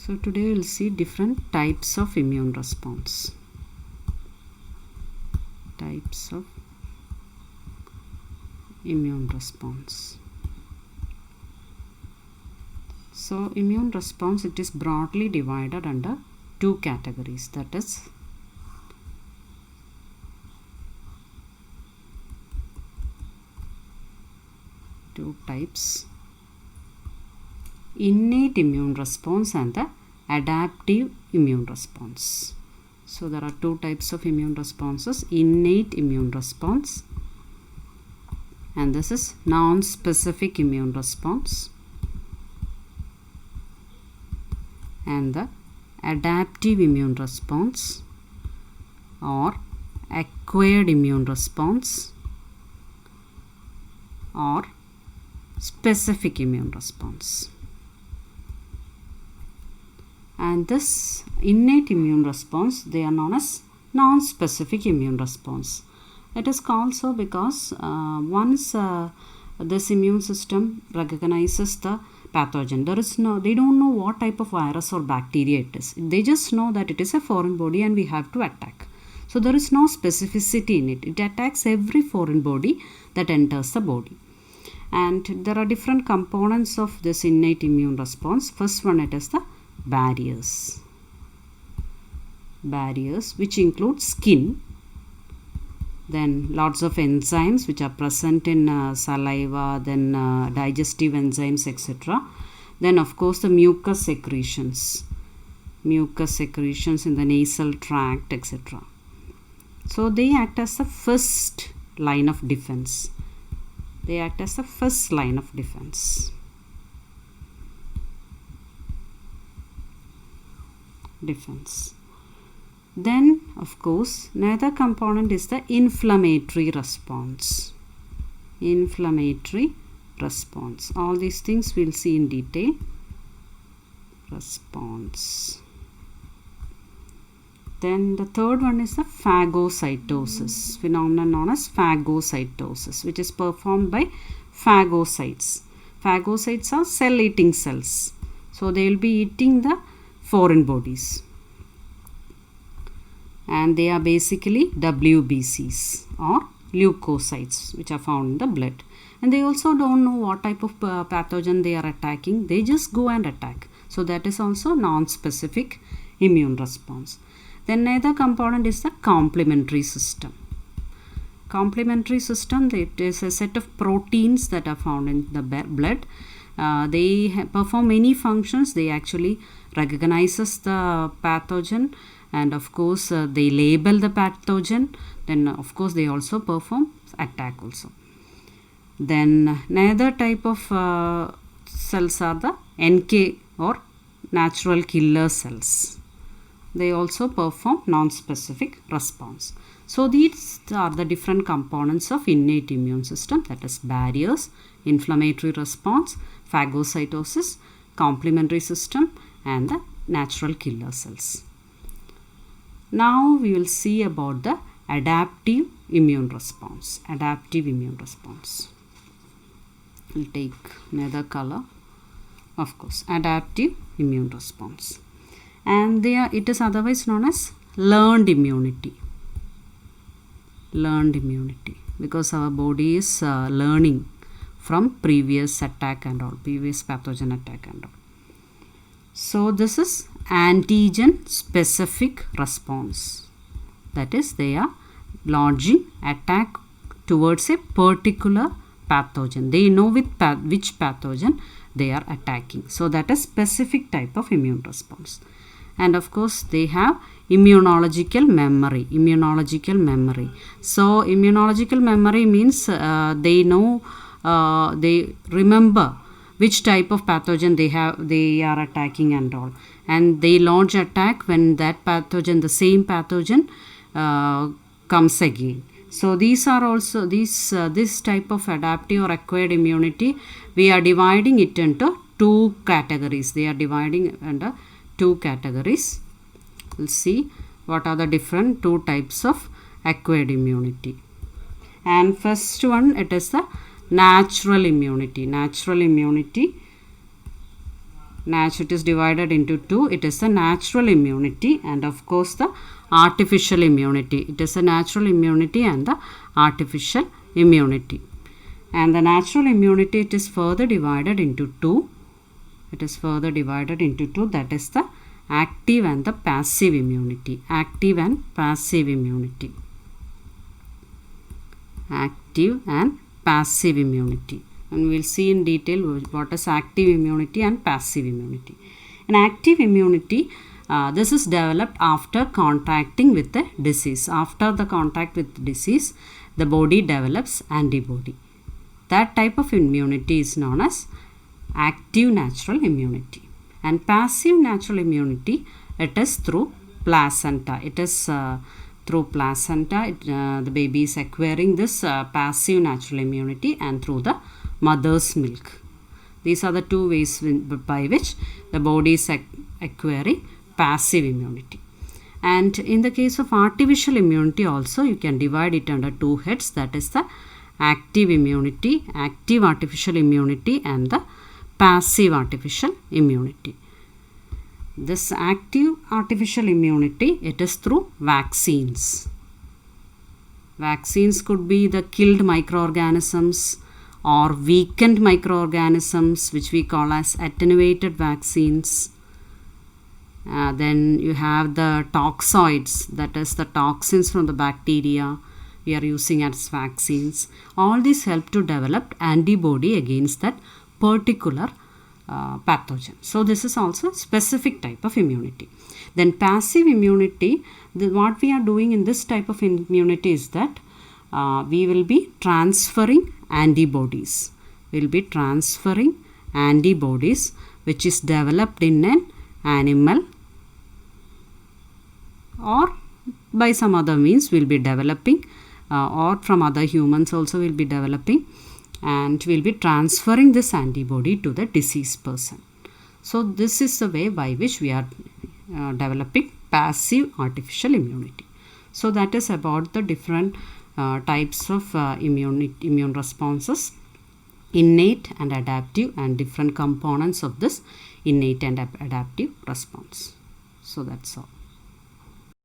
So today we will see different types of immune response. Types of immune response. So immune response, it is broadly divided under two categories, that is two types: innate immune response and the adaptive immune response. So there are two types of immune responses: innate immune response, and this is non-specific immune response, and the adaptive immune response or acquired immune response or specific immune response. And this innate immune response, they are known as non-specific immune response. It is called so because once this immune system recognizes the pathogen, they don't know what type of virus or bacteria it is. They just know that it is a foreign body and we have to attack. So there is no specificity in it. It attacks every foreign body that enters the body. And there are different components of this innate immune response. First one, it is the barriers. Barriers, which include skin, then lots of enzymes which are present in saliva, then digestive enzymes, etc. Then of course the mucus secretions in the nasal tract, etc. So they act as the first line of defense. Then of course another component is the inflammatory response. All these things we'll see in detail. Response. Then the third one is the phagocytosis, phenomenon known as phagocytosis, which is performed by phagocytes. Phagocytes are cell-eating cells. So they will be eating the foreign bodies. And they are basically WBCs or leukocytes, which are found in the blood. And they also don't know what type of pathogen they are attacking. They just go and attack. So that is also non-specific immune response. Then another component is the complementary system. Complementary system, it is a set of proteins that are found in the blood. They perform many functions. They actually recognizes the pathogen, and of course they label the pathogen. Then of course they also perform attack also. Then another type of cells are the NK or natural killer cells. They also perform non-specific response. So these are the different components of innate immune system, that is barriers, inflammatory response, phagocytosis, complementary system, and the natural killer cells. Now we will see about the adaptive immune response. We'll take another color. Of course, adaptive immune response. And it is otherwise known as learned immunity. Because our body is learning from previous attack and all, previous pathogen attack and all. So this is antigen specific response. That is, they are launching attack towards a particular pathogen. They know which pathogen they are attacking. So that is specific type of immune response. And of course they have immunological memory. So immunological memory means they know, they remember which type of pathogen they are attacking and all, and they launch attack when that pathogen, the same pathogen comes again. So these are also this type of adaptive or acquired immunity. We are dividing it into two categories. We'll see what are the different two types of acquired immunity. And first one, it is the natural immunity. it is divided into two. It is the natural immunity and of course the artificial immunity. It is a natural immunity and the artificial immunity. And the natural immunity, it is further divided into two. It is further divided into two. That is the active and the passive immunity. Active and passive immunity. Active and passive immunity. And we will see in detail what is active immunity and passive immunity. In active immunity, this is developed after contacting with the disease. After the contact with the disease, the body develops antibody. That type of immunity is known as active natural immunity. And passive natural immunity, it is through placenta. It is through placenta. The baby is acquiring this passive natural immunity and through the mother's milk. These are the two ways by which the body is acquiring passive immunity. And in the case of artificial immunity also, you can divide it under two heads. That is the active immunity, active artificial immunity, and the passive artificial immunity. This active artificial immunity, it is through vaccines. Vaccines could be the killed microorganisms or weakened microorganisms, which we call as attenuated vaccines. Then you have the toxoids, that is the toxins from the bacteria we are using as vaccines. All these help to develop antibody against that particular pathogen. So this is also a specific type of immunity. Then passive immunity, what we are doing in this type of immunity is that we will be transferring antibodies. We will be transferring antibodies which is developed in an animal or by some other means we will be developing or from other humans also we will be developing, and we will be transferring this antibody to the deceased person. So this is the way by which we are developing passive artificial immunity. So that is about the different types of immune responses, innate and adaptive, and different components of this innate and adaptive response. So that's all.